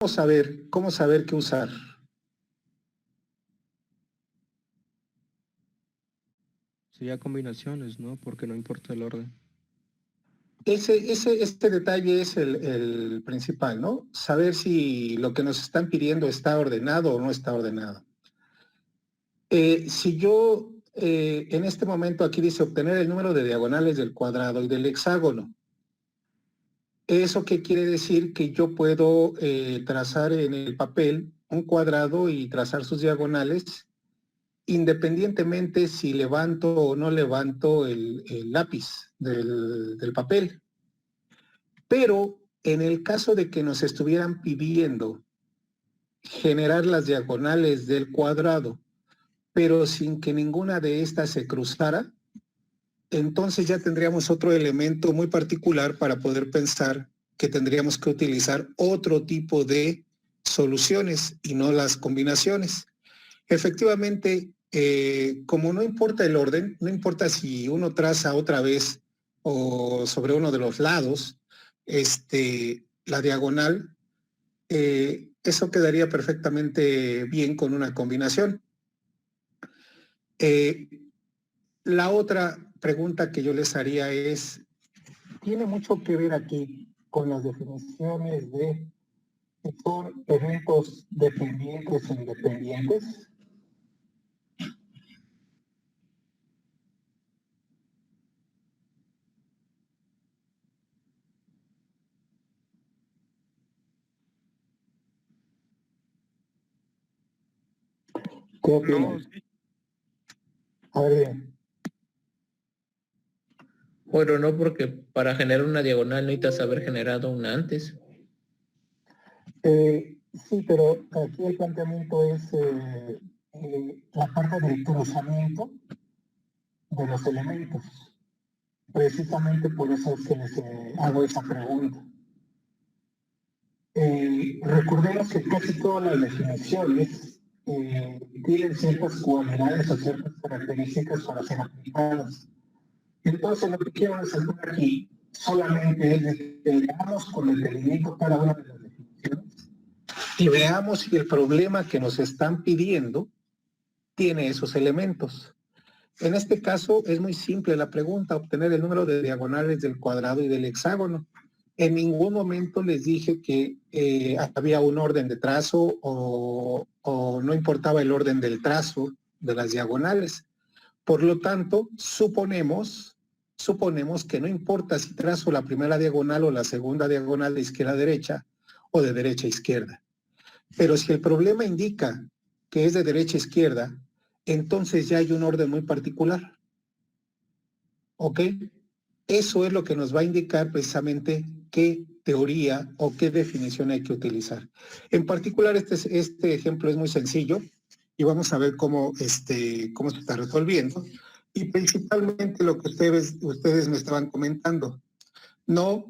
cómo saber qué usar? Sería combinaciones, ¿no? Porque no importa el orden. Este detalle es el principal, ¿no? Saber si lo que nos están pidiendo está ordenado o no está ordenado. Si yo en este momento aquí dice obtener el número de diagonales del cuadrado y del hexágono, ¿eso qué quiere decir? Que yo puedo trazar en el papel un cuadrado y trazar sus diagonales independientemente si levanto o no levanto el lápiz del papel. Pero en el caso de que nos estuvieran pidiendo generar las diagonales del cuadrado, pero sin que ninguna de estas se cruzara, entonces ya tendríamos otro elemento muy particular para poder pensar que tendríamos que utilizar otro tipo de soluciones y no las combinaciones. Efectivamente, como no importa el orden, no importa si uno traza otra vez o sobre uno de los lados, la diagonal, eso quedaría perfectamente bien con una combinación. La otra pregunta que yo les haría es, tiene mucho que ver aquí con las definiciones de si son eventos dependientes o independientes. ¿Qué opinan? No, sí. A ver, bien. Bueno, no, porque para generar una diagonal necesitas haber generado una antes. Sí, pero aquí el planteamiento es la parte del cruzamiento de los elementos. Precisamente por eso es que les hago esa pregunta. Recordemos que casi todas las definiciones tienen ciertas cualidades o ciertas características para ser aplicadas. Entonces, lo que quiero resaltar aquí solamente es que veamos con detenimiento cada una de las definiciones y veamos si el problema que nos están pidiendo tiene esos elementos. En este caso es muy simple la pregunta, obtener el número de diagonales del cuadrado y del hexágono. En ningún momento les dije que había un orden de trazo o no importaba el orden del trazo de las diagonales. Por lo tanto, suponemos que no importa si trazo la primera diagonal o la segunda diagonal de izquierda a derecha o de derecha a izquierda. Pero si el problema indica que es de derecha a izquierda, entonces ya hay un orden muy particular. ¿Ok? Eso es lo que nos va a indicar precisamente qué teoría o qué definición hay que utilizar. En particular, este ejemplo es muy sencillo y vamos a ver cómo se está resolviendo. Y principalmente lo que ustedes me estaban comentando, no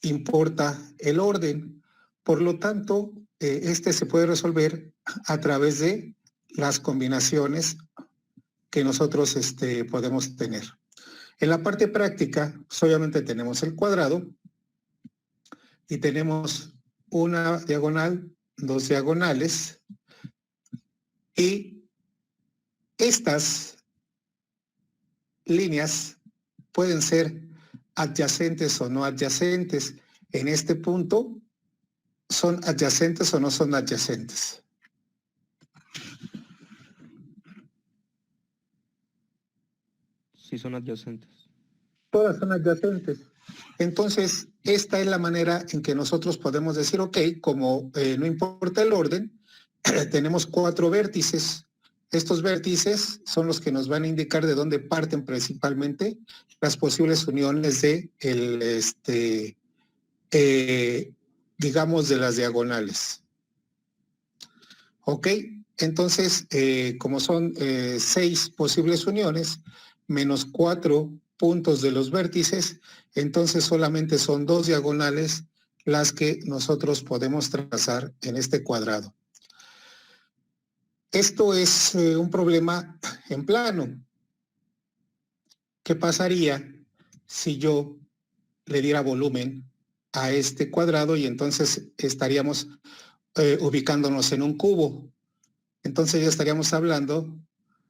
importa el orden. Por lo tanto, se puede resolver a través de las combinaciones que nosotros podemos tener. En la parte práctica, pues obviamente tenemos el cuadrado y tenemos una diagonal, dos diagonales, y estas líneas pueden ser adyacentes o no adyacentes. En este punto, ¿son adyacentes o no son adyacentes? Sí, son adyacentes. Todas son adyacentes. Entonces, esta es la manera en que nosotros podemos decir, ok, como no importa el orden, tenemos 4 vértices. Estos vértices son los que nos van a indicar de dónde parten principalmente las posibles uniones de digamos, de las diagonales. Ok, entonces, como son 6 posibles uniones, menos 4 puntos de los vértices, entonces solamente son 2 diagonales las que nosotros podemos trazar en este cuadrado. Esto es un problema en plano. ¿Qué pasaría si yo le diera volumen a este cuadrado y entonces estaríamos ubicándonos en un cubo. Entonces ya estaríamos hablando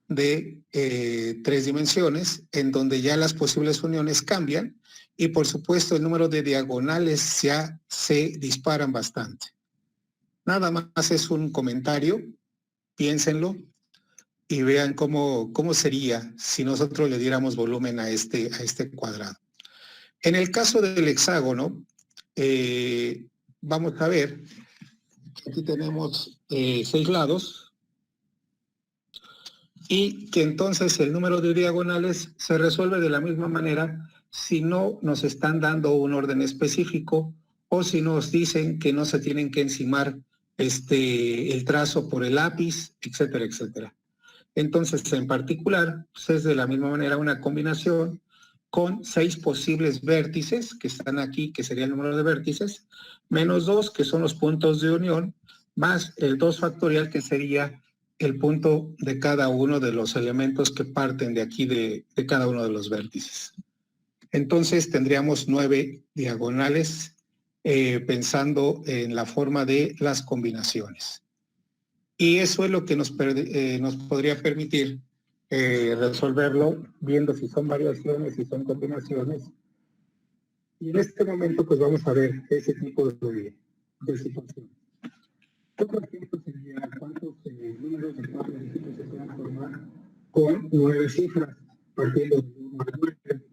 de 3 dimensiones en donde ya las posibles uniones cambian y por supuesto el número de diagonales ya se disparan bastante. Nada más es un comentario, piénsenlo y vean cómo sería si nosotros le diéramos volumen a este cuadrado. En el caso del hexágono, vamos a ver, aquí tenemos 6 lados y que entonces el número de diagonales se resuelve de la misma manera si no nos están dando un orden específico o si nos dicen que no se tienen que encimar el trazo por el lápiz, etcétera, etcétera. Entonces, en particular, pues es de la misma manera una combinación con 6 posibles vértices que están aquí, que sería el número de vértices, menos 2, que son los puntos de unión, más el 2 factorial, que sería el punto de cada uno de los elementos que parten de aquí de cada uno de los vértices. Entonces, tendríamos 9 diagonales pensando en la forma de las combinaciones. Y eso es lo que nos podría permitir resolverlo viendo si son variaciones, si son combinaciones. Y en este momento pues vamos a ver ese tipo de situaciones. Otro ejemplo sería cuántos números de 4 dígitos se pueden formar con 9 cifras, partiendo de 1 a 9,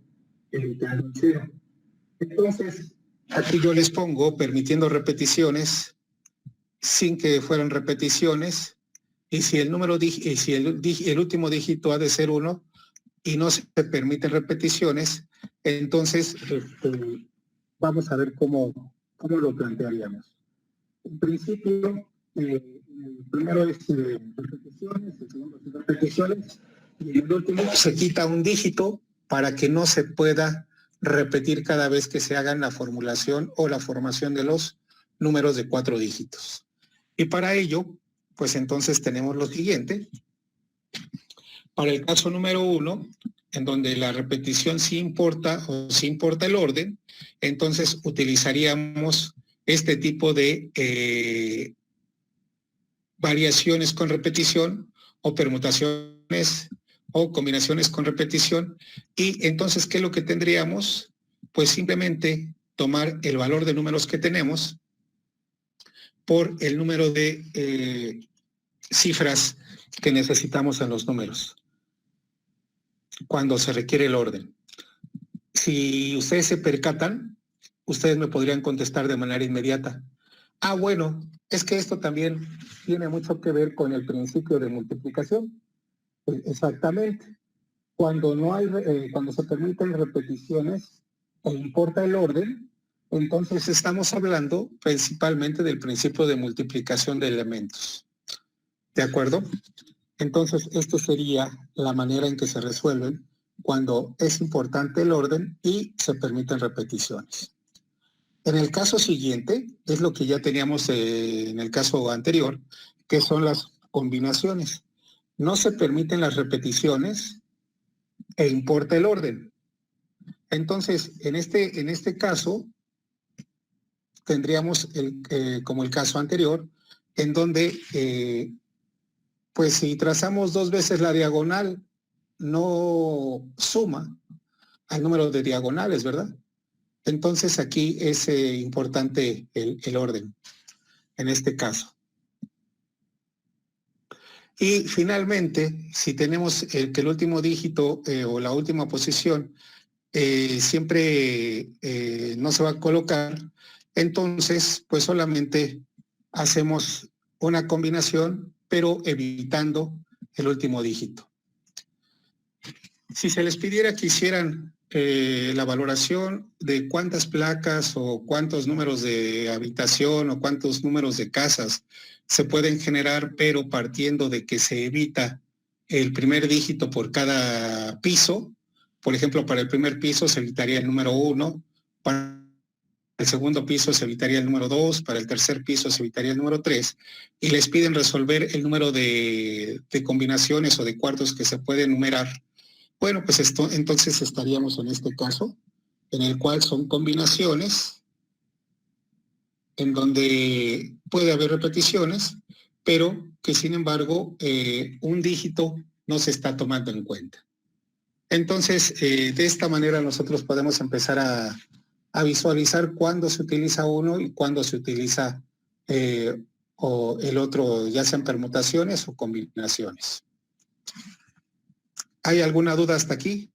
evitando el 0. Entonces, aquí yo les pongo permitiendo repeticiones sin que fueran repeticiones, y si el número si el último dígito ha de ser 1 y no se permiten repeticiones, entonces vamos a ver cómo lo plantearíamos. En principio, el primero es repeticiones, el segundo es repeticiones, y en el último se quita un dígito para que no se pueda repetir cada vez que se hagan la formulación o la formación de los números de 4 dígitos. Y para ello, pues entonces tenemos lo siguiente. Para el caso número 1, en donde la repetición sí importa o sí importa el orden, entonces utilizaríamos este tipo de variaciones con repetición o permutaciones o combinaciones con repetición. Y entonces, ¿qué es lo que tendríamos? Pues simplemente tomar el valor de números que tenemos por el número de cifras que necesitamos en los números cuando se requiere el orden. Si ustedes se percatan, ustedes me podrían contestar de manera inmediata. Ah, bueno, es que esto también tiene mucho que ver con el principio de multiplicación. Pues exactamente. Cuando se permiten repeticiones e importa el orden, entonces estamos hablando principalmente del principio de multiplicación de elementos. ¿De acuerdo? Entonces, esto sería la manera en que se resuelven cuando es importante el orden y se permiten repeticiones. En el caso siguiente, es lo que ya teníamos en el caso anterior, que son las combinaciones. No se permiten las repeticiones e importa el orden. Entonces, en este caso, tendríamos como el caso anterior, en donde, pues si trazamos 2 veces la diagonal, no suma al número de diagonales, ¿verdad? Entonces aquí es importante el orden, en este caso. Y finalmente, si tenemos que el último dígito o la última posición siempre no se va a colocar, entonces pues solamente hacemos una combinación, pero evitando el último dígito. Si se les pidiera que hicieran la valoración de cuántas placas o cuántos números de habitación o cuántos números de casas se pueden generar, pero partiendo de que se evita el primer dígito por cada piso, por ejemplo, para el primer piso se evitaría el número 1, para el segundo piso se evitaría el número 2, para el tercer piso se evitaría el número 3, y les piden resolver el número de combinaciones o de cuartos que se puede enumerar. Bueno, pues entonces estaríamos en este caso, en el cual son combinaciones en donde puede haber repeticiones, pero que sin embargo un dígito no se está tomando en cuenta. Entonces, de esta manera nosotros podemos empezar a visualizar cuándo se utiliza uno y cuándo se utiliza o el otro, ya sean permutaciones o combinaciones. ¿Hay alguna duda hasta aquí?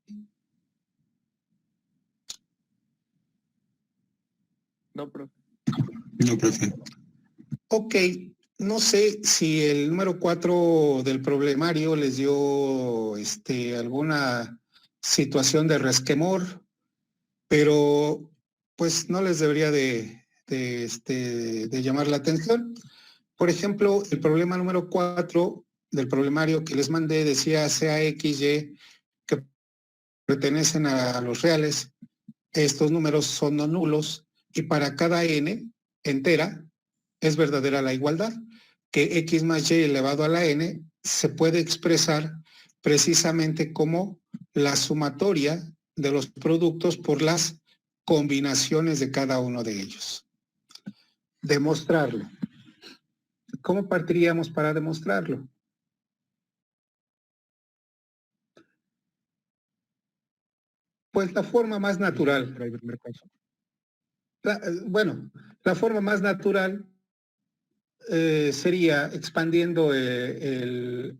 No, profe. No, profe. Ok, no sé si el número 4 del problemario les dio alguna situación de resquemor, pero pues no les debería de llamar la atención. Por ejemplo, el problema número 4 del problemario que les mandé decía CAXY que pertenecen a los reales. Estos números son no nulos y para cada n entera es verdadera la igualdad, que x más y elevado a la n se puede expresar precisamente como la sumatoria de los productos por las combinaciones de cada uno de ellos. Demostrarlo. ¿Cómo partiríamos para demostrarlo? Pues la forma más natural. Pero el primer caso. La forma más natural sería expandiendo el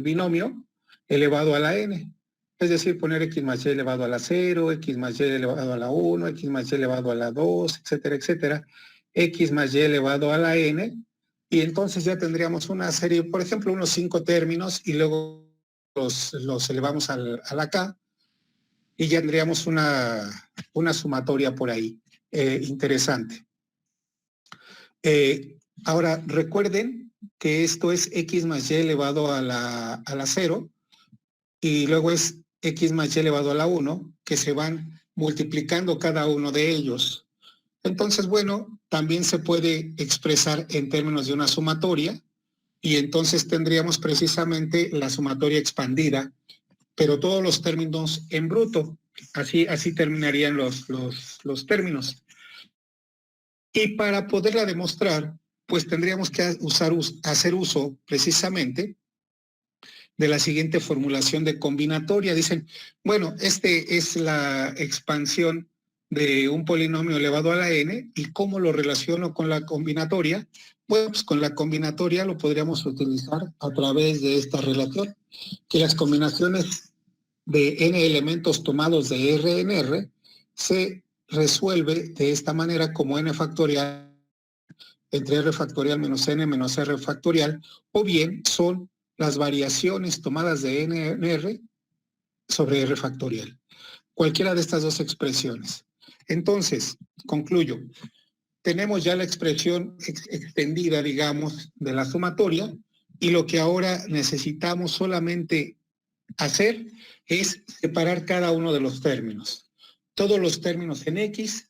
binomio elevado a la n. Es decir, poner x más y elevado a la 0, x más y elevado a la 1, x más y elevado a la 2, etcétera, etcétera, x más y elevado a la n, y entonces ya tendríamos una serie, por ejemplo, unos 5 términos, y luego los elevamos a la k, y ya tendríamos una sumatoria por ahí, interesante. Ahora, recuerden que esto es x más y elevado a la 0, y luego es x más y elevado a la 1, que se van multiplicando cada uno de ellos. Entonces, bueno, también se puede expresar en términos de una sumatoria, y entonces tendríamos precisamente la sumatoria expandida, pero todos los términos en bruto. Así terminarían los términos. Y para poderla demostrar, pues tendríamos que hacer uso precisamente de la siguiente formulación de combinatoria. Dicen, bueno, es la expansión de un polinomio elevado a la n, ¿y cómo lo relaciono con la combinatoria? Pues con la combinatoria lo podríamos utilizar a través de esta relación, que las combinaciones de n elementos tomados de R en R se resuelve de esta manera como n factorial entre r factorial menos n menos r factorial, o bien son las variaciones tomadas de n en r sobre r factorial. Cualquiera de estas dos expresiones. Entonces, concluyo. Tenemos ya la expresión extendida, digamos, de la sumatoria, y lo que ahora necesitamos solamente hacer es separar cada uno de los términos. Todos los términos en X,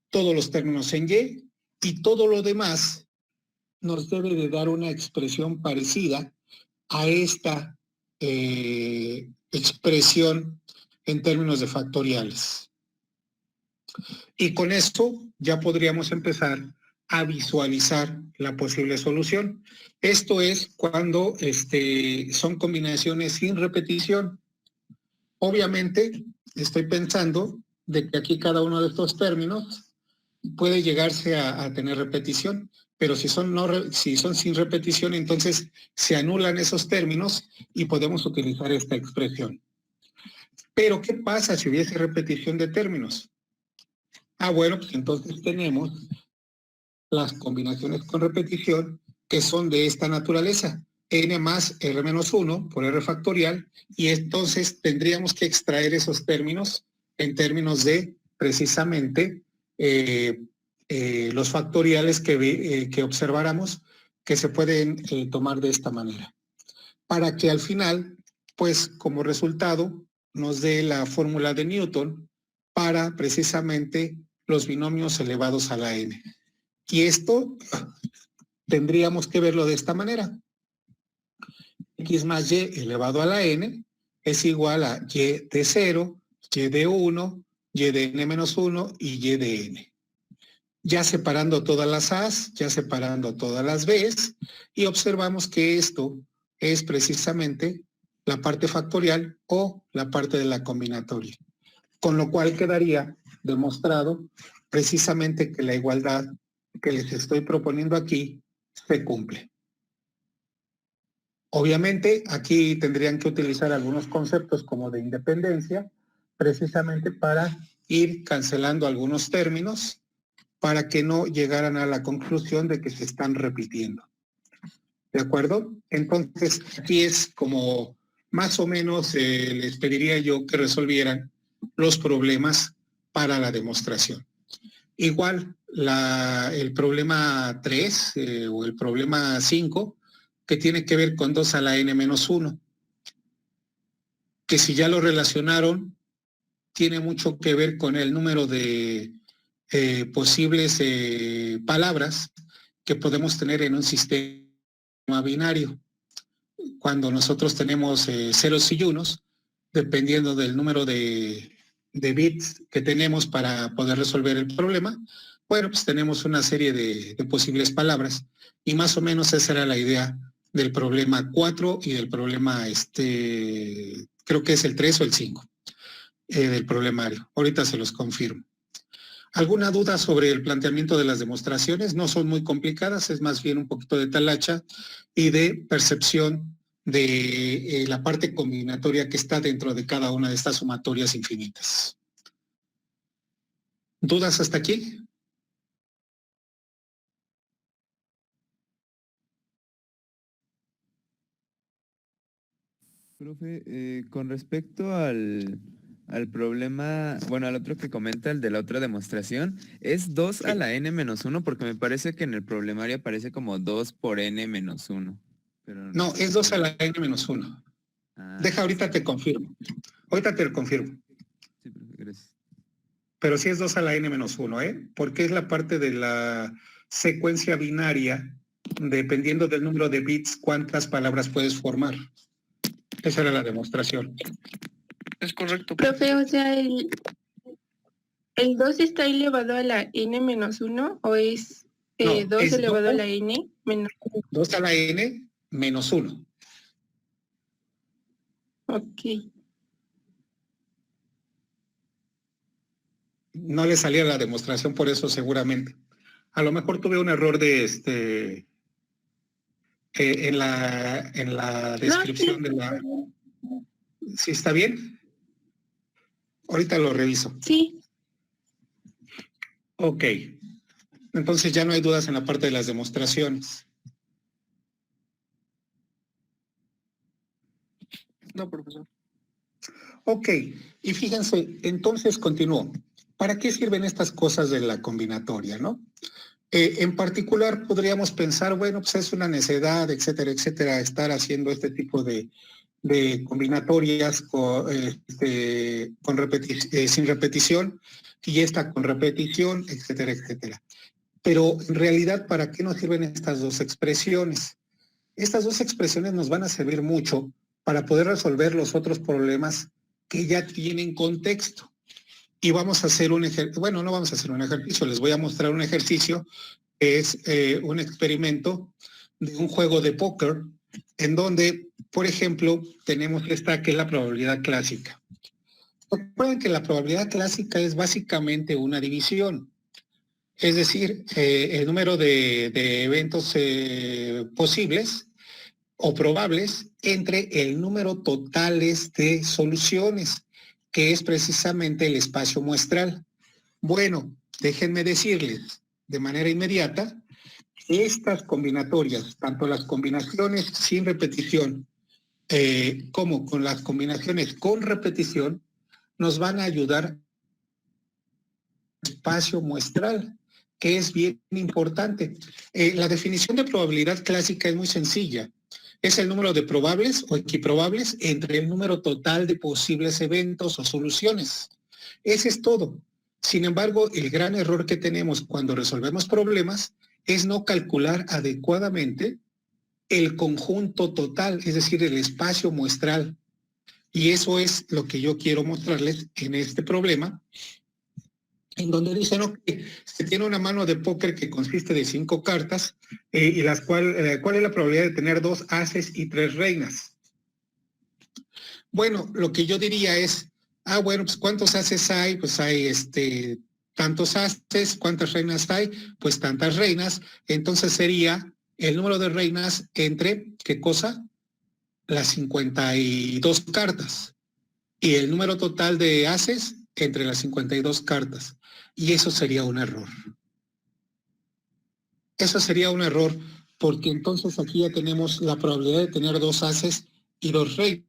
todos los términos en Y, y todo lo demás nos debe de dar una expresión parecida a esta expresión en términos de factoriales. Y con esto ya podríamos empezar a visualizar la posible solución. Esto es cuando son combinaciones sin repetición. Obviamente, estoy pensando de que aquí cada uno de estos términos puede llegarse a tener repetición, pero si son sin repetición, entonces se anulan esos términos y podemos utilizar esta expresión. Pero, ¿qué pasa si hubiese repetición de términos? Bueno, pues entonces tenemos las combinaciones con repetición que son de esta naturaleza, n más r menos 1 por r factorial, y entonces tendríamos que extraer esos términos en términos de precisamente los factoriales que observáramos que se pueden tomar de esta manera, para que al final, pues como resultado, nos dé la fórmula de Newton para precisamente los binomios elevados a la n. Y esto tendríamos que verlo de esta manera. X más y elevado a la n es igual a y de 0, y de 1, y de n menos 1 y y de n. ya separando todas las A's, ya separando todas las B's, y observamos que esto es precisamente la parte factorial o la parte de la combinatoria. Con lo cual quedaría demostrado precisamente que la igualdad que les estoy proponiendo aquí se cumple. Obviamente, aquí tendrían que utilizar algunos conceptos como de independencia, precisamente para ir cancelando algunos términos para que no llegaran a la conclusión de que se están repitiendo. ¿De acuerdo? Entonces, aquí es como más o menos les pediría yo que resolvieran los problemas para la demostración. Igual, el problema 3 o el problema 5, que tiene que ver con 2 a la n-1, que si ya lo relacionaron, tiene mucho que ver con el número de posibles palabras que podemos tener en un sistema binario. Cuando nosotros tenemos ceros y unos, dependiendo del número de bits que tenemos para poder resolver el problema, bueno, pues tenemos una serie de posibles palabras, y más o menos esa era la idea del problema 4 y del problema, creo que es el 3 o el 5 del problemario. Ahorita se los confirmo. ¿Alguna duda sobre el planteamiento de las demostraciones? No son muy complicadas, es más bien un poquito de talacha y de percepción de la parte combinatoria que está dentro de cada una de estas sumatorias infinitas. ¿Dudas hasta aquí? Profe, con respecto al problema, bueno, al otro que comenta, el de la otra demostración, ¿es 2 a la n-1? Porque me parece que en el problemario aparece como 2 por n-1. Pero No, es 2 a la n-1. Deja, ahorita te confirmo. Ahorita te lo confirmo. Sí, profe, gracias. Pero sí es 2 a la n-1, porque es la parte de la secuencia binaria, dependiendo del número de bits, cuántas palabras puedes formar. Esa era la demostración. Es correcto. Profe, o sea, ¿el 2 está elevado a la n-1 o es 2 es elevado a 2, la n menos 2 a la n-1. Ok. No le salía la demostración por eso seguramente. A lo mejor tuve un error de en la descripción de la... ¿Sí está bien? Ahorita lo reviso. Sí. Ok. Entonces ya no hay dudas en la parte de las demostraciones. No, profesor. Ok. Y fíjense, entonces continúo. ¿Para qué sirven estas cosas de la combinatoria, no? En particular podríamos pensar, bueno, pues es una necedad, etcétera, etcétera, estar haciendo este tipo de combinatorias sin repetición y esta con repetición, etcétera, etcétera. Pero en realidad, ¿para qué nos sirven estas dos expresiones? Estas dos expresiones nos van a servir mucho para poder resolver los otros problemas que ya tienen contexto. Y vamos a hacer un ejercicio, bueno, no vamos a hacer un ejercicio, les voy a mostrar un ejercicio que es un experimento de un juego de póker en donde, por ejemplo, tenemos esta que es la probabilidad clásica. Recuerden que la probabilidad clásica es básicamente una división, es decir, el número de eventos posibles o probables entre el número totales de soluciones, que es precisamente el espacio muestral. Bueno, déjenme decirles de manera inmediata, estas combinatorias, tanto las combinaciones sin repetición como con las combinaciones con repetición, nos van a ayudar al espacio muestral, que es bien importante. La definición de probabilidad clásica es muy sencilla. Es el número de probables o equiprobables entre el número total de posibles eventos o soluciones. Ese es todo. Sin embargo, el gran error que tenemos cuando resolvemos problemas es no calcular adecuadamente el conjunto total, es decir, el espacio muestral. Y eso es lo que yo quiero mostrarles en este problema, en donde dicen, ok, se tiene una mano de póker que consiste de 5 cartas, y ¿cuál es la probabilidad de tener 2 ases y 3 reinas? Bueno, lo que yo diría es, bueno, pues ¿cuántos ases hay? Pues hay tantos ases. ¿Cuántas reinas hay? Pues tantas reinas. Entonces sería el número de reinas entre, ¿qué cosa? Las 52 cartas. Y el número total de ases entre las 52 cartas. Y eso sería un error. Eso sería un error, porque entonces aquí ya tenemos la probabilidad de tener 2 ases y 2 reinas,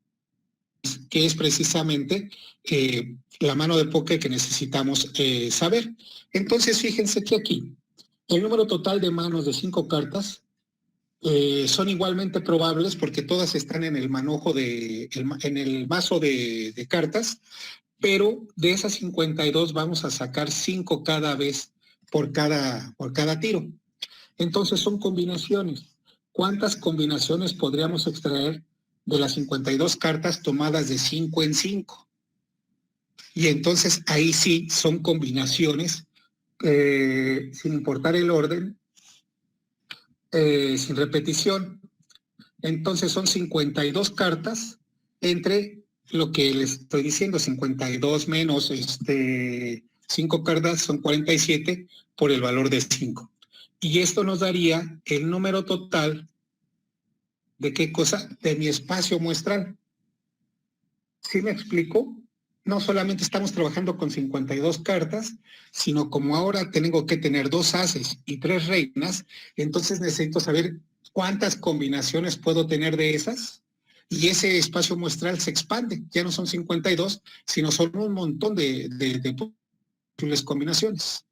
que es precisamente la mano de póker que necesitamos saber. Entonces, fíjense que aquí el número total de manos de 5 cartas son igualmente probables porque todas están en el manojo en el mazo de cartas, pero de esas 52 vamos a sacar 5 cada vez por cada tiro. Entonces son combinaciones. ¿Cuántas combinaciones podríamos extraer de las 52 cartas tomadas de 5 en 5? Y entonces ahí sí son combinaciones, sin importar el orden, sin repetición. Entonces son 52 cartas entre lo que les estoy diciendo, 52 menos 5 cartas son 47 por el valor de 5. Y esto nos daría el número total de qué cosa, de mi espacio muestral. ¿Sí me explico? No solamente estamos trabajando con 52 cartas, sino como ahora tengo que tener 2 ases y 3 reinas, entonces necesito saber cuántas combinaciones puedo tener de esas, y ese espacio muestral se expande. Ya no son 52, sino son un montón de posibles combinaciones.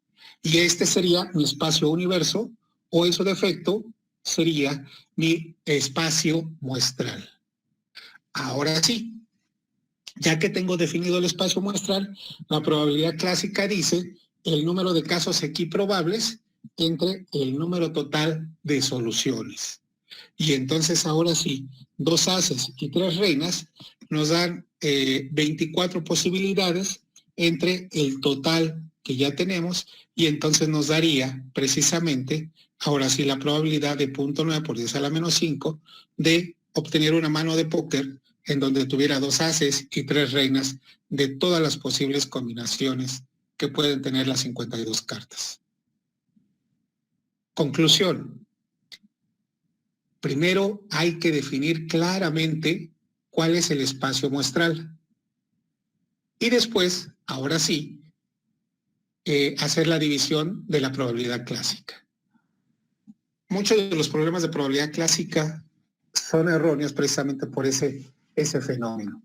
Y este sería mi espacio universo, o en su defecto sería mi espacio muestral. Ahora sí, ya que tengo definido el espacio muestral, la probabilidad clásica dice el número de casos equiprobables entre el número total de soluciones. Y entonces ahora sí, 2 ases y 3 reinas nos dan 24 posibilidades entre el total que ya tenemos, y entonces nos daría precisamente, ahora sí, la probabilidad de 0.9 por 10 a la menos 5 de obtener una mano de póker en donde tuviera 2 ases y 3 reinas de todas las posibles combinaciones que pueden tener las 52 cartas. Conclusión. Primero hay que definir claramente cuál es el espacio muestral. Y después, ahora sí, hacer la división de la probabilidad clásica. Muchos de los problemas de probabilidad clásica son erróneos precisamente por ese fenómeno.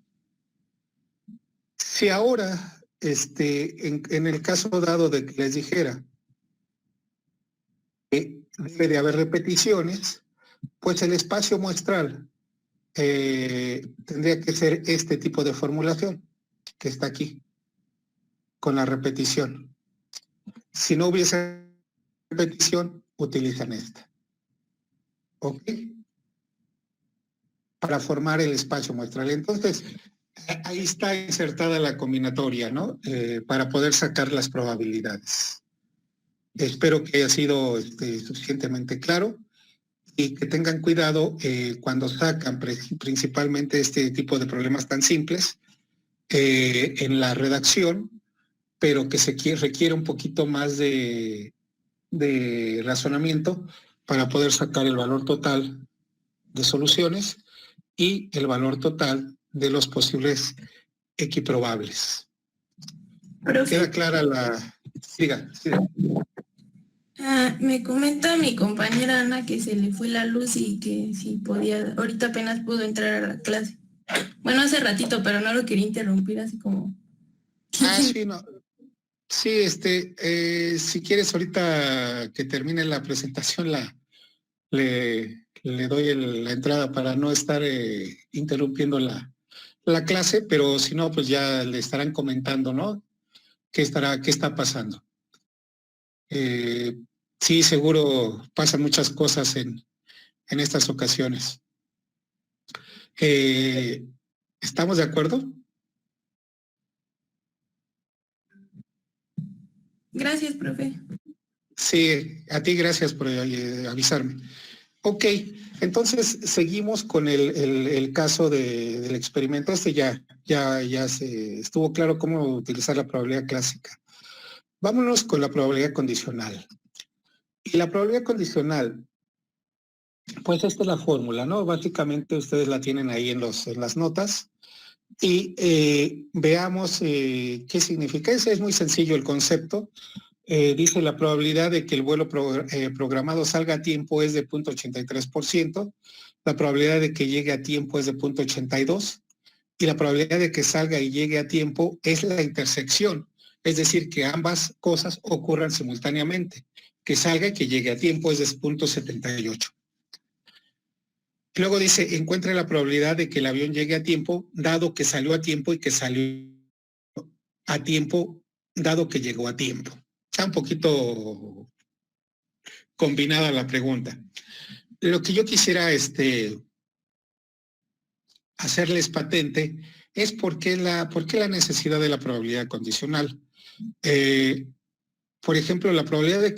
Si ahora, en el caso dado de que les dijera que debe de haber repeticiones, pues el espacio muestral tendría que ser este tipo de formulación que está aquí, con la repetición. Si no hubiese repetición, utilizan esta. ¿Ok? Para formar el espacio muestral. Entonces, ahí está insertada la combinatoria, ¿no? Para poder sacar las probabilidades. Espero que haya sido suficientemente claro, y que tengan cuidado cuando sacan principalmente este tipo de problemas tan simples en la redacción, pero que requiere un poquito más de razonamiento para poder sacar el valor total de soluciones y el valor total de los posibles equiprobables. Profe, ¿Queda clara la...? Siga. me comenta mi compañera Ana que se le fue la luz y que si podía, ahorita apenas pudo entrar a la clase. Bueno, hace ratito, pero no lo quería interrumpir así como... Sí, no. Sí, si quieres ahorita que termine la presentación, le doy la entrada para no estar interrumpiendo la clase, pero si no, pues ya le estarán comentando, ¿no? ¿Qué está pasando? Sí, seguro pasan muchas cosas en estas ocasiones. ¿Estamos de acuerdo? Gracias, profe. Sí, a ti gracias por avisarme. Ok, entonces seguimos con el caso del experimento. Ya se estuvo claro cómo utilizar la probabilidad clásica. Vámonos con la probabilidad condicional. Y la probabilidad condicional, pues esta es la fórmula, ¿no? Básicamente ustedes la tienen ahí en las notas. Y veamos qué significa. Ese es muy sencillo el concepto. Dice la probabilidad de que el vuelo programado salga a tiempo es de 0.83%, la probabilidad de que llegue a tiempo es de 0.82 y la probabilidad de que salga y llegue a tiempo es la intersección, es decir, que ambas cosas ocurran simultáneamente, que salga y que llegue a tiempo es de 0.78. Luego dice, encuentre la probabilidad de que el avión llegue a tiempo, dado que salió a tiempo y que salió a tiempo, dado que llegó a tiempo. Está un poquito combinada la pregunta. Lo que yo quisiera hacerles patente es por qué la necesidad de la probabilidad condicional. Por ejemplo, la probabilidad de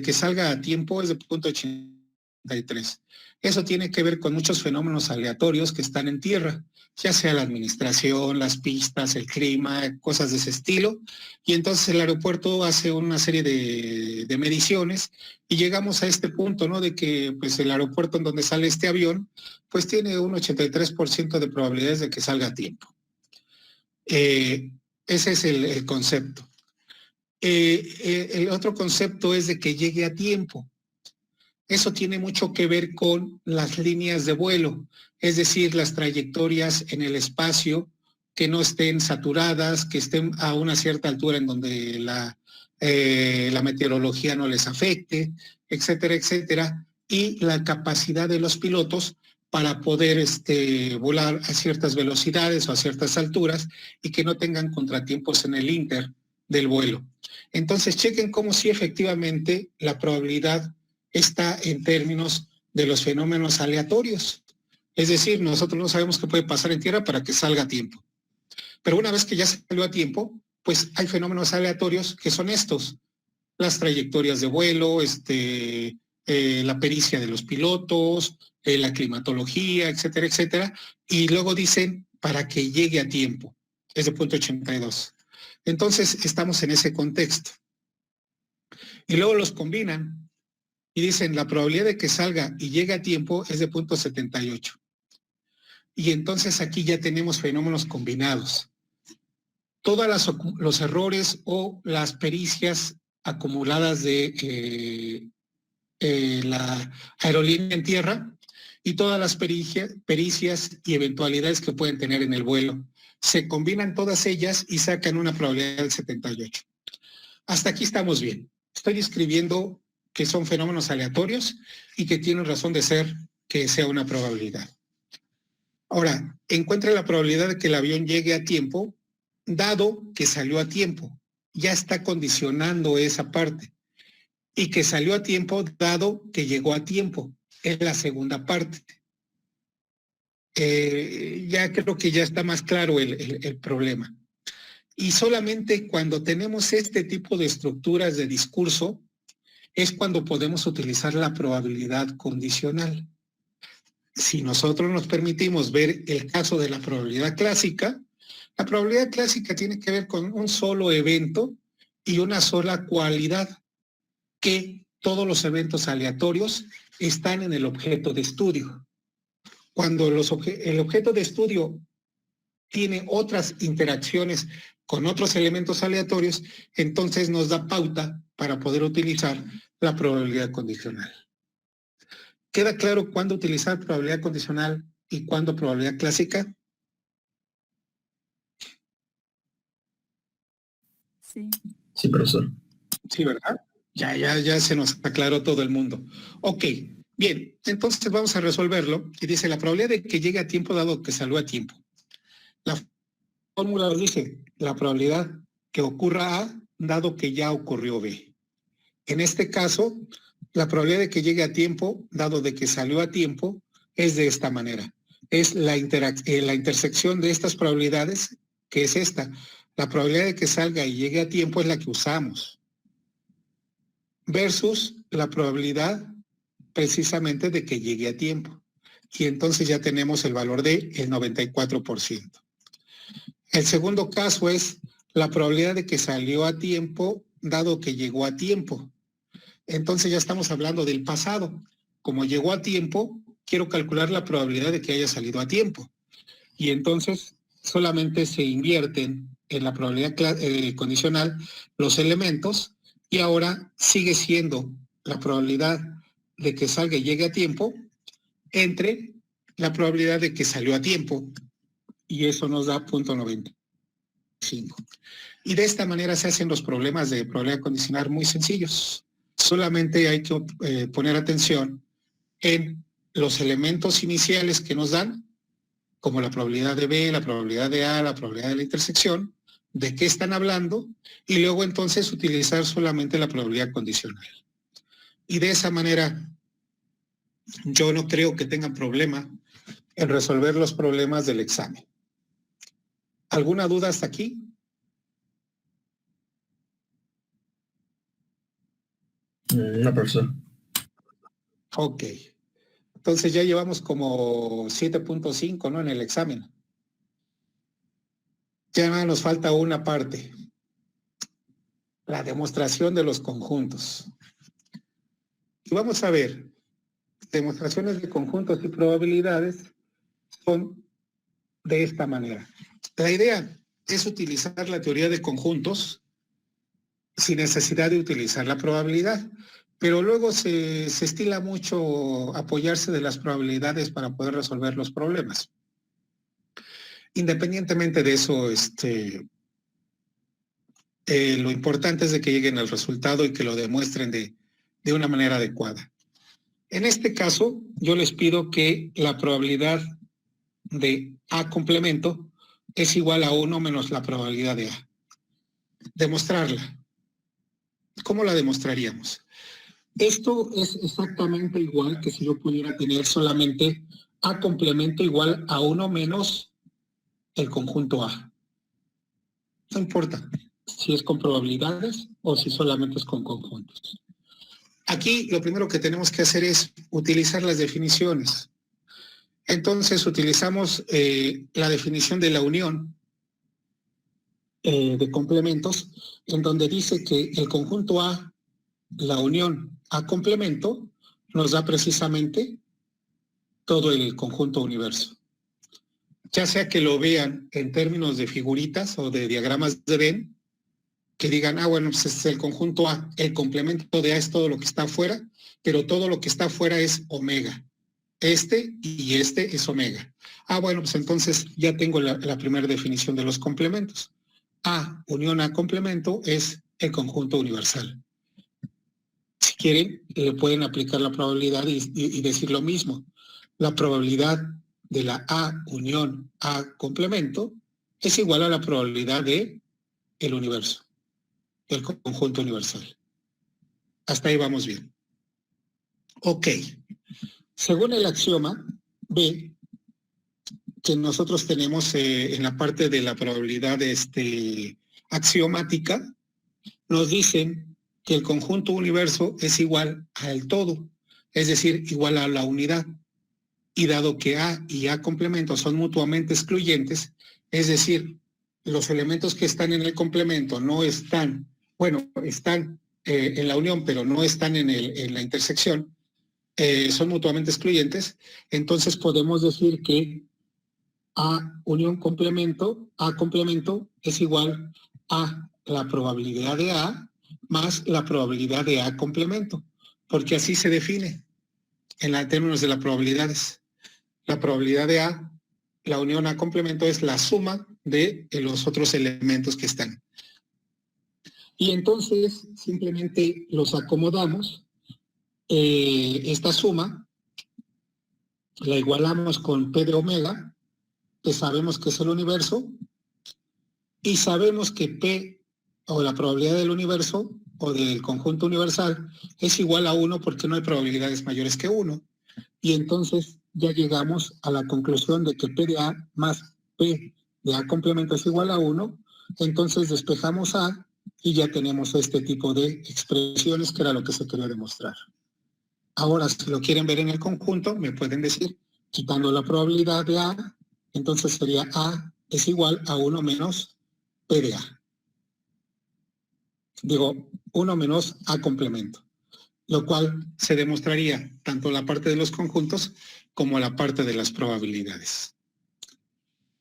que salga a tiempo es de 0.83. Eso tiene que ver con muchos fenómenos aleatorios que están en tierra, ya sea la administración, las pistas, el clima, cosas de ese estilo. Y entonces el aeropuerto hace una serie de mediciones y llegamos a este punto, ¿no? De que pues el aeropuerto en donde sale este avión, pues tiene un 83% de probabilidades de que salga a tiempo. Ese es el concepto. El otro concepto es de que llegue a tiempo. Eso tiene mucho que ver con las líneas de vuelo, es decir, las trayectorias en el espacio que no estén saturadas, que estén a una cierta altura en donde la meteorología no les afecte, etcétera, etcétera, y la capacidad de los pilotos para poder volar a ciertas velocidades o a ciertas alturas y que no tengan contratiempos en el inter del vuelo. Entonces, chequen cómo sí efectivamente la probabilidad está en términos de los fenómenos aleatorios. Es decir, nosotros no sabemos qué puede pasar en tierra para que salga a tiempo. Pero una vez que ya salió a tiempo, pues hay fenómenos aleatorios que son estos. Las trayectorias de vuelo, la pericia de los pilotos, la climatología, etcétera, etcétera. Y luego dicen para que llegue a tiempo. Es de 0.82. Entonces, estamos en ese contexto. Y luego los combinan y dicen la probabilidad de que salga y llegue a tiempo es de 0.78. Y entonces aquí ya tenemos fenómenos combinados. Todos los errores o las pericias acumuladas de la aerolínea en tierra y todas las pericias y eventualidades que pueden tener en el vuelo. Se combinan todas ellas y sacan una probabilidad del 78. Hasta aquí estamos bien. Estoy describiendo que son fenómenos aleatorios y que tienen razón de ser que sea una probabilidad. Ahora, encuentre la probabilidad de que el avión llegue a tiempo, dado que salió a tiempo. Ya está condicionando esa parte. Y que salió a tiempo, dado que llegó a tiempo. Es la segunda parte. Ya creo que ya está más claro el problema. Y solamente cuando tenemos este tipo de estructuras de discurso, es cuando podemos utilizar la probabilidad condicional. Si nosotros nos permitimos ver el caso de la probabilidad clásica, la probabilidad clásica tiene que ver con un solo evento y una sola cualidad, que todos los eventos aleatorios están en el objeto de estudio. Cuando el objeto de estudio tiene otras interacciones con otros elementos aleatorios, entonces nos da pauta para poder utilizar la probabilidad condicional. ¿Queda claro cuándo utilizar probabilidad condicional y cuándo probabilidad clásica? Sí. Sí, profesor. Sí, ¿verdad? Ya se nos aclaró todo el mundo. Ok, bien, entonces vamos a resolverlo. Y dice, la probabilidad de que llegue a tiempo dado que salió a tiempo. La fórmula dice, la probabilidad que ocurra A dado que ya ocurrió B. En este caso, la probabilidad de que llegue a tiempo, dado de que salió a tiempo, es de esta manera. Es la intersección de estas probabilidades, que es esta. La probabilidad de que salga y llegue a tiempo es la que usamos. versus la probabilidad precisamente de que llegue a tiempo. Y entonces ya tenemos el valor de el 94%. El segundo caso es la probabilidad de que salió a tiempo, dado que llegó a tiempo. Entonces ya estamos hablando del pasado. Como llegó a tiempo, quiero calcular la probabilidad de que haya salido a tiempo. Y entonces solamente se invierten en la probabilidad condicional los elementos y ahora sigue siendo la probabilidad de que salga y llegue a tiempo entre la probabilidad de que salió a tiempo, y eso nos da 0.95. Y de esta manera se hacen los problemas de probabilidad condicional muy sencillos. Solamente hay que poner atención en los elementos iniciales que nos dan, como la probabilidad de B, la probabilidad de A, la probabilidad de la intersección, de qué están hablando, y luego entonces utilizar solamente la probabilidad condicional. Y de esa manera yo no creo que tengan problema en resolver los problemas del examen. ¿Alguna duda hasta aquí? No, profesor. Ok. Entonces ya llevamos como 7.5, ¿no? En el examen. Ya nos falta una parte. La demostración de los conjuntos. Y vamos a ver. Demostraciones de conjuntos y probabilidades son de esta manera. La idea es utilizar la teoría de conjuntos sin necesidad de utilizar la probabilidad, pero luego se estila mucho apoyarse de las probabilidades para poder resolver los problemas. Independientemente de eso, lo importante es de que lleguen al resultado y que lo demuestren de una manera adecuada. En este caso, yo les pido que la probabilidad de A complemento es igual a 1 menos la probabilidad de A. Demostrarla. ¿Cómo la demostraríamos? Esto es exactamente igual que si yo pudiera tener solamente A complemento igual a 1 menos el conjunto A. No importa si es con probabilidades o si solamente es con conjuntos. Aquí lo primero que tenemos que hacer es utilizar las definiciones. Entonces utilizamos la definición de la unión de complementos, en donde dice que el conjunto A, la unión A complemento, nos da precisamente todo el conjunto universo. Ya sea que lo vean en términos de figuritas o de diagramas de Venn, que digan, bueno, pues es el conjunto A, el complemento de A es todo lo que está afuera, pero todo lo que está afuera es omega. Este y este es omega. Bueno, pues entonces ya tengo la primera definición de los complementos. A unión A complemento es el conjunto universal. Si quieren, le pueden aplicar la probabilidad y decir lo mismo. La probabilidad de la A unión A complemento es igual a la probabilidad de el universo, el conjunto universal. Hasta ahí vamos bien. Ok. Según el axioma B, que nosotros tenemos en la parte de la probabilidad axiomática, nos dicen que el conjunto universo es igual al todo, es decir, igual a la unidad. Y dado que A y A complemento son mutuamente excluyentes, es decir, los elementos que están en el complemento no están, están en la unión, pero no están en la intersección, son mutuamente excluyentes, entonces podemos decir que A unión complemento, A complemento es igual a la probabilidad de A más la probabilidad de A complemento, porque así se define en términos de las probabilidades. La probabilidad de A, la unión A complemento, es la suma de los otros elementos que están. Y entonces simplemente los acomodamos. Esta suma la igualamos con P de omega, que sabemos que es el universo, y sabemos que P, o la probabilidad del universo, o del conjunto universal, es igual a 1 porque no hay probabilidades mayores que 1. Y entonces ya llegamos a la conclusión de que P de A más P de A complemento es igual a 1, entonces despejamos A y ya tenemos este tipo de expresiones que era lo que se quería demostrar. Ahora, si lo quieren ver en el conjunto, me pueden decir, quitando la probabilidad de A, entonces sería A es igual a 1 menos P de A. Digo, 1 menos A complemento, lo cual se demostraría tanto la parte de los conjuntos como la parte de las probabilidades.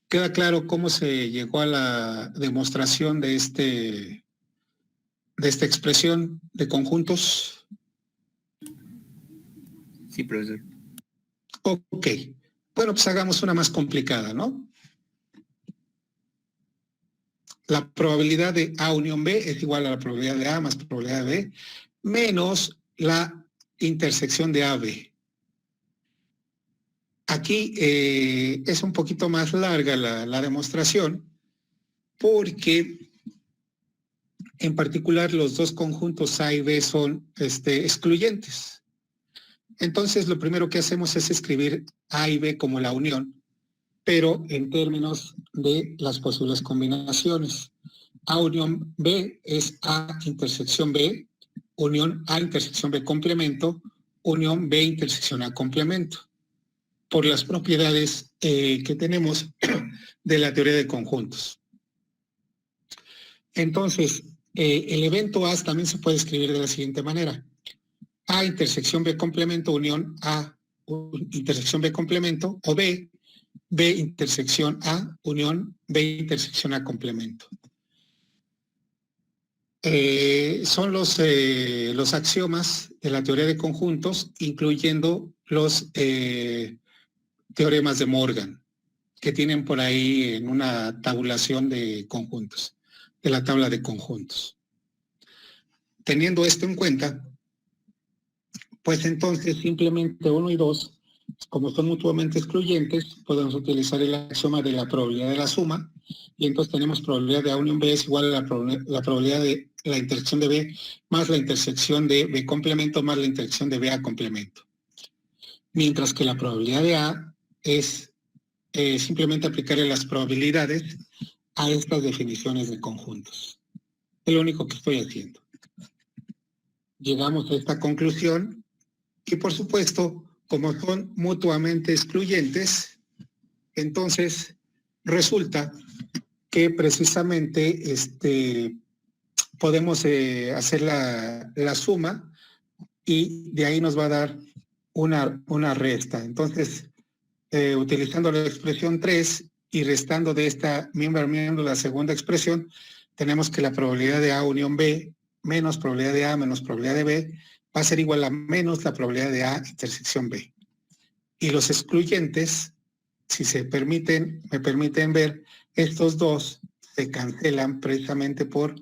¿Queda claro cómo se llegó a la demostración de esta expresión de conjuntos? Sí, profesor. Ok. Bueno, pues hagamos una más complicada, ¿no? La probabilidad de A unión B es igual a la probabilidad de A más probabilidad de B menos la intersección de AB. Aquí es un poquito más larga la demostración porque en particular los dos conjuntos A y B son excluyentes. Entonces lo primero que hacemos es escribir A y B como la unión, pero en términos de las posibles combinaciones. A unión B es A intersección B, unión A intersección B complemento, unión B intersección A complemento, por las propiedades que tenemos de la teoría de conjuntos. Entonces, el evento A también se puede escribir de la siguiente manera. A intersección B complemento, unión A intersección B complemento, o B intersección A, unión B intersección A complemento. Son los axiomas de la teoría de conjuntos, incluyendo los teoremas de Morgan, que tienen por ahí en una tabulación de conjuntos, de la tabla de conjuntos. Teniendo esto en cuenta, pues entonces simplemente 1 y 2, como son mutuamente excluyentes, podemos utilizar el axioma de la probabilidad de la suma, y entonces tenemos probabilidad de A unión B es igual a la probabilidad de la intersección de B más la intersección de B complemento más la intersección de B A complemento. Mientras que la probabilidad de A es simplemente aplicarle las probabilidades a estas definiciones de conjuntos. Es lo único que estoy haciendo. Llegamos a esta conclusión y por supuesto, como son mutuamente excluyentes, entonces resulta que precisamente podemos hacer la suma y de ahí nos va a dar una resta. Entonces, utilizando la expresión 3 y restando de esta miembro la segunda expresión, tenemos que la probabilidad de A unión B menos probabilidad de A menos probabilidad de B va a ser igual a menos la probabilidad de A intersección B. Y los excluyentes, si me permiten ver, estos dos se cancelan precisamente por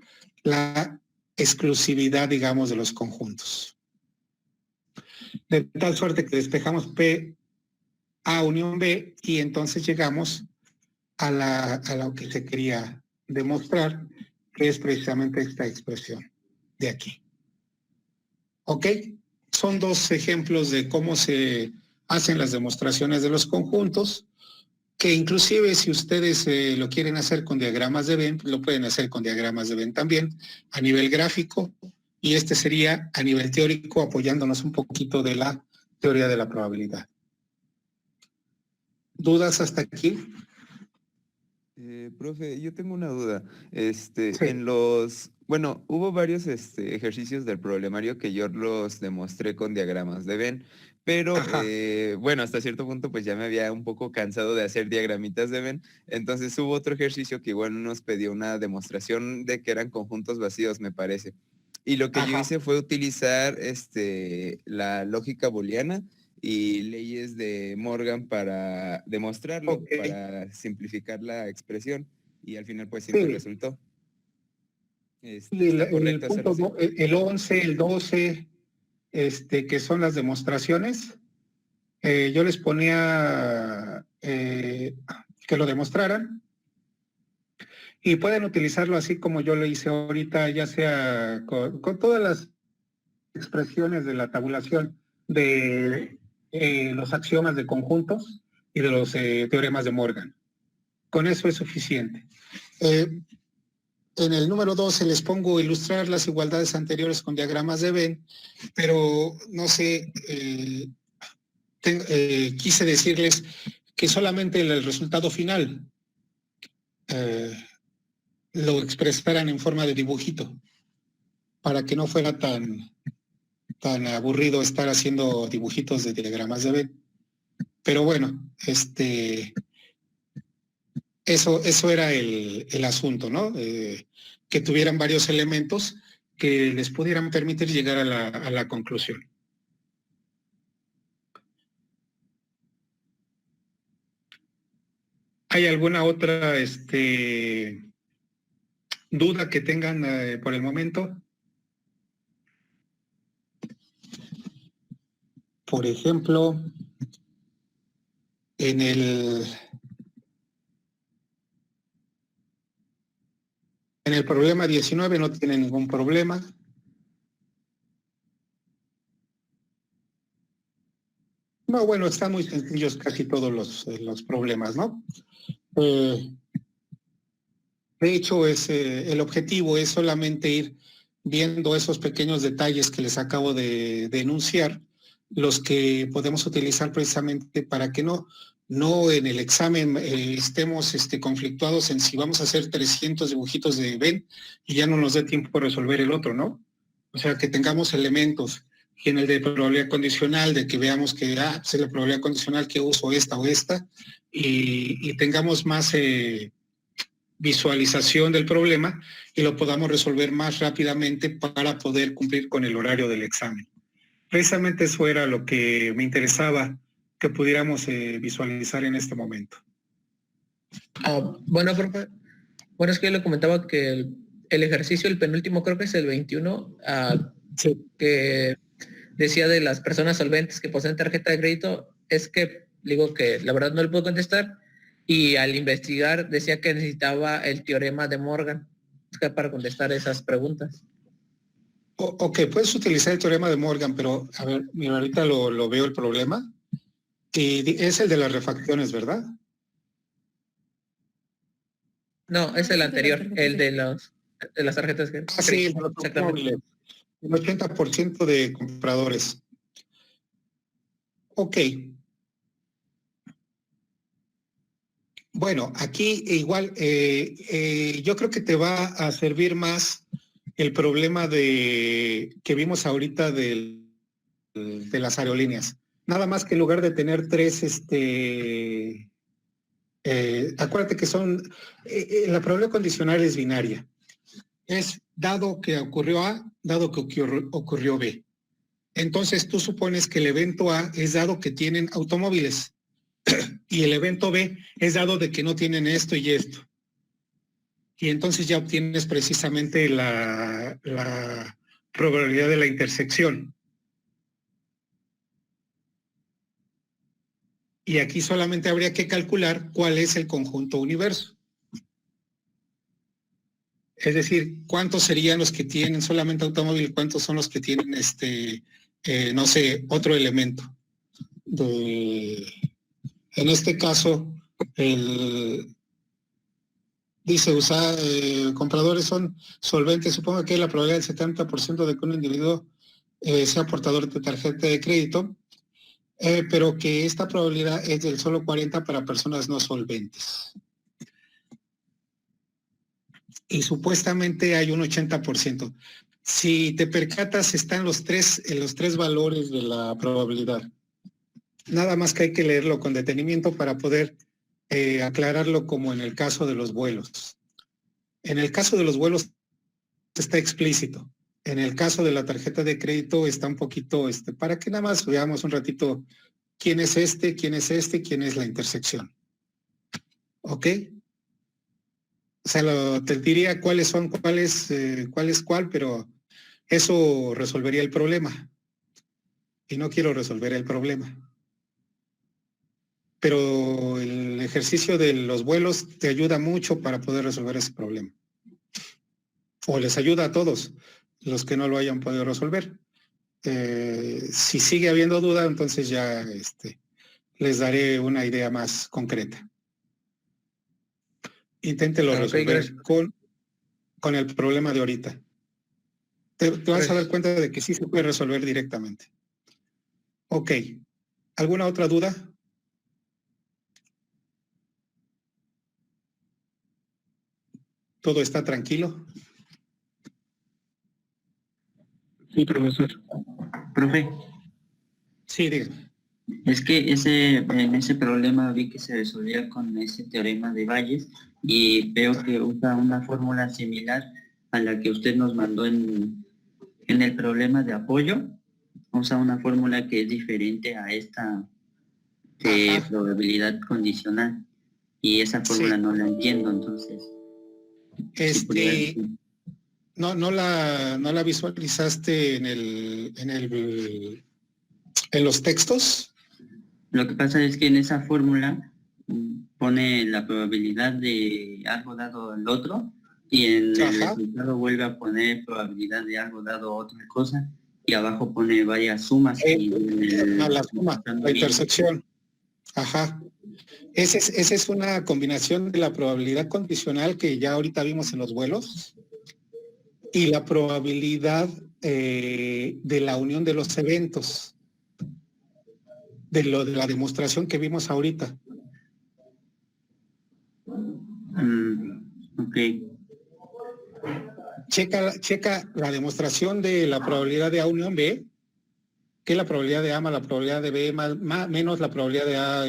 la exclusividad, digamos, de los conjuntos. De tal suerte que despejamos P A unión B y entonces llegamos a lo que se quería demostrar, que es precisamente esta expresión de aquí. ¿Ok? Son dos ejemplos de cómo se hacen las demostraciones de los conjuntos, que inclusive si ustedes lo quieren hacer con diagramas de Venn, lo pueden hacer con diagramas de Venn también, a nivel gráfico, y este sería a nivel teórico, apoyándonos un poquito de la teoría de la probabilidad. ¿Dudas hasta aquí? Profe, yo tengo una duda. Sí. Bueno, hubo varios ejercicios del problemario que yo los demostré con diagramas de Venn, pero bueno, hasta cierto punto pues ya me había un poco cansado de hacer diagramitas de Venn, entonces hubo otro ejercicio que igual nos pidió una demostración de que eran conjuntos vacíos, me parece. Y lo que yo hice fue utilizar la lógica booleana y leyes de Morgan para demostrarlo, para simplificar la expresión, y al final pues siempre resultó. El punto, el 11, el 12, que son las demostraciones, yo les ponía que lo demostraran y pueden utilizarlo así como yo lo hice ahorita, ya sea con todas las expresiones de la tabulación de los axiomas de conjuntos y de los teoremas de Morgan. Con eso es suficiente. En el número 12 les pongo ilustrar las igualdades anteriores con diagramas de Venn, pero no sé, quise decirles que solamente el resultado final lo expresaran en forma de dibujito, para que no fuera tan aburrido estar haciendo dibujitos de diagramas de Venn. Pero bueno, eso era el asunto, ¿no? Que tuvieran varios elementos que les pudieran permitir llegar a la conclusión. ¿Hay alguna otra duda que tengan por el momento? Por ejemplo, en el problema 19 no tiene ningún problema. No, bueno, están muy sencillos casi todos los problemas, ¿no? De hecho, el objetivo es solamente ir viendo esos pequeños detalles que les acabo de enunciar, los que podemos utilizar precisamente para que no en el examen estemos conflictuados en si vamos a hacer 300 dibujitos de Venn y ya no nos dé tiempo para resolver el otro, ¿no? O sea, que tengamos elementos, y en el de probabilidad condicional, de que veamos que pues es la probabilidad condicional que uso esta o esta, y tengamos más visualización del problema y lo podamos resolver más rápidamente para poder cumplir con el horario del examen. Precisamente eso era lo que me interesaba que pudiéramos visualizar en este momento. Bueno, profe. Bueno, es que yo le comentaba que el ejercicio, el penúltimo, creo que es el 21, Sí. que decía de las personas solventes que poseen tarjeta de crédito, es que digo que la verdad no le puedo contestar, y al investigar decía que necesitaba el teorema de Morgan para contestar esas preguntas. Ok, puedes utilizar el teorema de Morgan, pero a ver, mira, ahorita lo veo el problema. Y es el de las refacciones, ¿verdad? No, es el anterior, el de las tarjetas de crédito. Sí, el de los automóviles. El 80% de compradores. Ok. Bueno, aquí igual, yo creo que te va a servir más el problema que vimos ahorita de las aerolíneas. Nada más que en lugar de tener tres, acuérdate que son, la probabilidad condicional es binaria. Es dado que ocurrió A, dado que ocurrió B. Entonces tú supones que el evento A es dado que tienen automóviles y el evento B es dado de que no tienen esto y esto. Y entonces ya obtienes precisamente la probabilidad de la intersección. Y aquí solamente habría que calcular cuál es el conjunto universo. Es decir, cuántos serían los que tienen solamente automóvil, cuántos son los que tienen no sé, otro elemento. En este caso, dice usar compradores son solventes. Supongo que la probabilidad del 70% de que un individuo sea portador de tarjeta de crédito, pero que esta probabilidad es del solo 40% para personas no solventes. Y supuestamente hay un 80%. Si te percatas, están los tres valores de la probabilidad. Nada más que hay que leerlo con detenimiento para poder aclararlo, como en el caso de los vuelos. En el caso de los vuelos está explícito. En el caso de la tarjeta de crédito está un poquito, para que nada más veamos un ratito quién es quién es quién es la intersección. ¿Ok? O sea, te diría cuál es cuál, pero eso resolvería el problema. Y no quiero resolver el problema. Pero el ejercicio de los vuelos te ayuda mucho para poder resolver ese problema. O les ayuda a todos los que no lo hayan podido resolver. Si sigue habiendo duda, entonces ya les daré una idea más concreta. Inténtelo resolver con el problema de ahorita. Te vas a dar cuenta de que sí se puede resolver directamente. Ok. ¿Alguna otra duda? ¿Todo está tranquilo? Sí, profesor. Profe, Sí, diga. es que en ese problema vi que se resolvía con ese teorema de Bayes y veo que usa una fórmula similar a la que usted nos mandó en el problema de apoyo. Usa una fórmula que es diferente a esta de Ajá. probabilidad condicional y esa fórmula Sí. no la entiendo, entonces. si pudiera decir. No la visualizaste en los textos. Lo que pasa es que en esa fórmula pone la probabilidad de algo dado al otro y en el Ajá. resultado vuelve a poner probabilidad de algo dado a otra cosa y abajo pone varias sumas. Y La suma, la intersección. Ajá. Esa es una combinación de la probabilidad condicional que ya ahorita vimos en los vuelos y la probabilidad de la unión de los eventos, de la demostración que vimos ahorita. Ok. Checa la demostración de la probabilidad de A unión B, que es la probabilidad de A más la probabilidad de B menos la probabilidad de A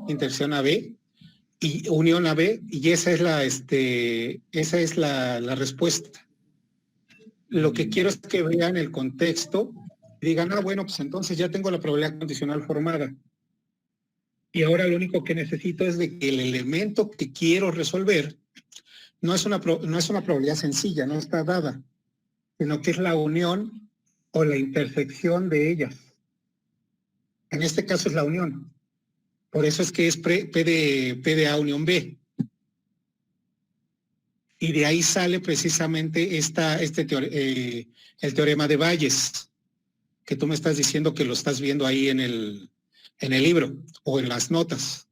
intersección a B y unión a B, y esa es la respuesta. Lo que quiero es que vean el contexto y digan, bueno, pues entonces ya tengo la probabilidad condicional formada. Y ahora lo único que necesito es de que el elemento que quiero resolver no es una probabilidad sencilla, no está dada, sino que es la unión o la intersección de ellas. En este caso es la unión. Por eso es que es P de A unión B. Y de ahí sale precisamente el teorema de Bayes, que tú me estás diciendo que lo estás viendo ahí en el libro o en las notas.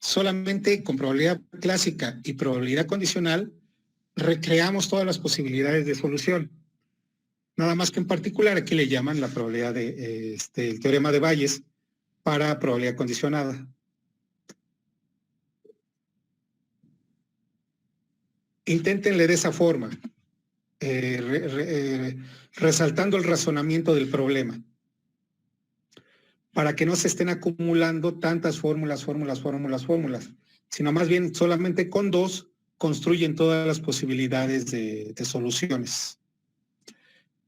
Solamente con probabilidad clásica y probabilidad condicional recreamos todas las posibilidades de solución. Nada más que en particular aquí le llaman la probabilidad el teorema de Bayes para probabilidad condicionada. Inténtenle de esa forma, resaltando el razonamiento del problema, para que no se estén acumulando tantas fórmulas, sino más bien solamente con dos construyen todas las posibilidades de soluciones.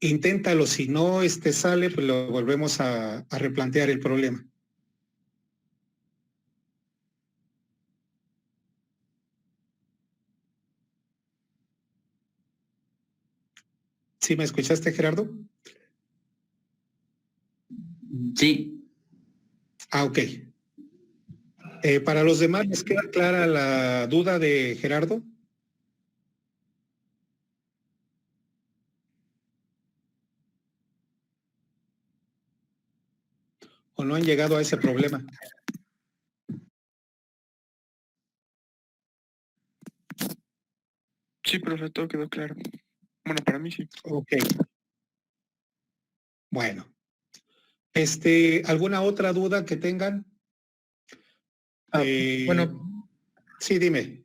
Inténtalo, si no sale, pues lo volvemos a replantear el problema. ¿Sí me escuchaste, Gerardo? Sí. Ok. Para los demás, ¿les queda clara la duda de Gerardo? ¿O no han llegado a ese problema? Sí, profe, todo quedó claro. Bueno, para mí sí. Ok. Bueno. ¿Alguna otra duda que tengan? Bueno, Sí, dime.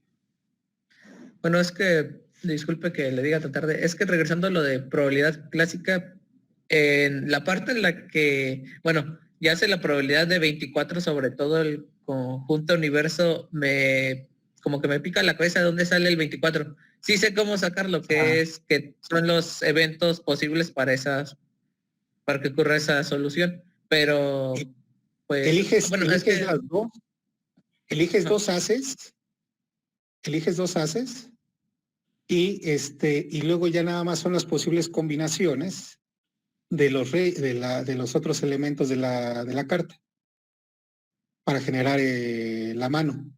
bueno, es que, disculpe que le diga tan tarde, es que regresando a lo de probabilidad clásica, en la parte en la que, bueno, ya hace la probabilidad de 24 sobre todo el conjunto universo, como que me pica la cabeza de dónde sale el 24. Sí sé cómo sacar lo que que son los eventos posibles para que ocurra esa solución, pero pues, Eliges es que las dos. Eliges dos haces. Eliges dos haces. Y luego ya nada más son las posibles combinaciones de los otros elementos de la carta para generar la mano.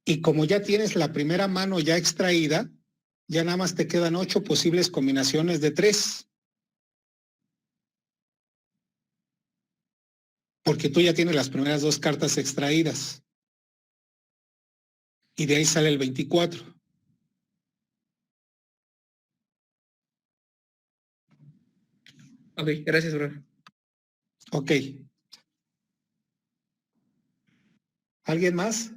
Y como ya tienes la primera mano ya extraída, ya nada más te quedan 8 posibles combinaciones de 3. Porque tú ya tienes las primeras 2 cartas extraídas. y de ahí sale el 24. Ok, gracias, profe. Ok. ¿Alguien más?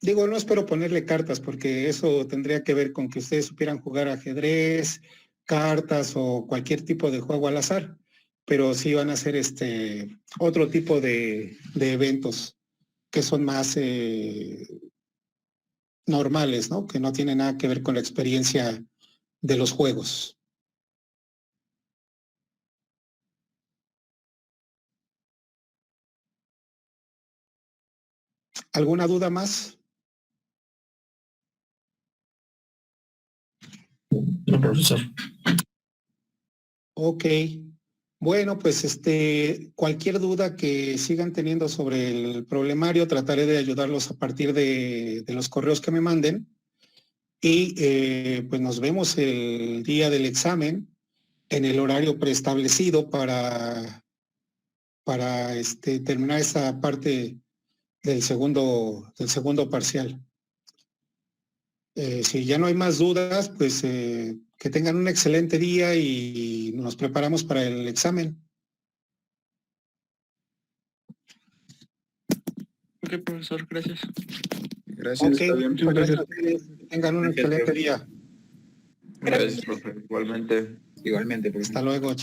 Digo, no espero ponerle cartas porque eso tendría que ver con que ustedes supieran jugar ajedrez, cartas o cualquier tipo de juego al azar, pero sí van a ser otro tipo de eventos que son más normales, ¿no? Que no tienen nada que ver con la experiencia de los juegos. ¿Alguna duda más? No, profesor. Ok. Bueno, pues cualquier duda que sigan teniendo sobre el problemario, trataré de ayudarlos a partir de los correos que me manden. Y pues nos vemos el día del examen en el horario preestablecido para terminar esta parte del segundo parcial. Si ya no hay más dudas, pues que tengan un excelente día y nos preparamos para el examen. Ok, profesor, gracias. Gracias. Ok, Muchas muchas gracias. gracias. Tengan un excelente día. Gracias, profe. Igualmente. Igualmente, Hasta luego, chao.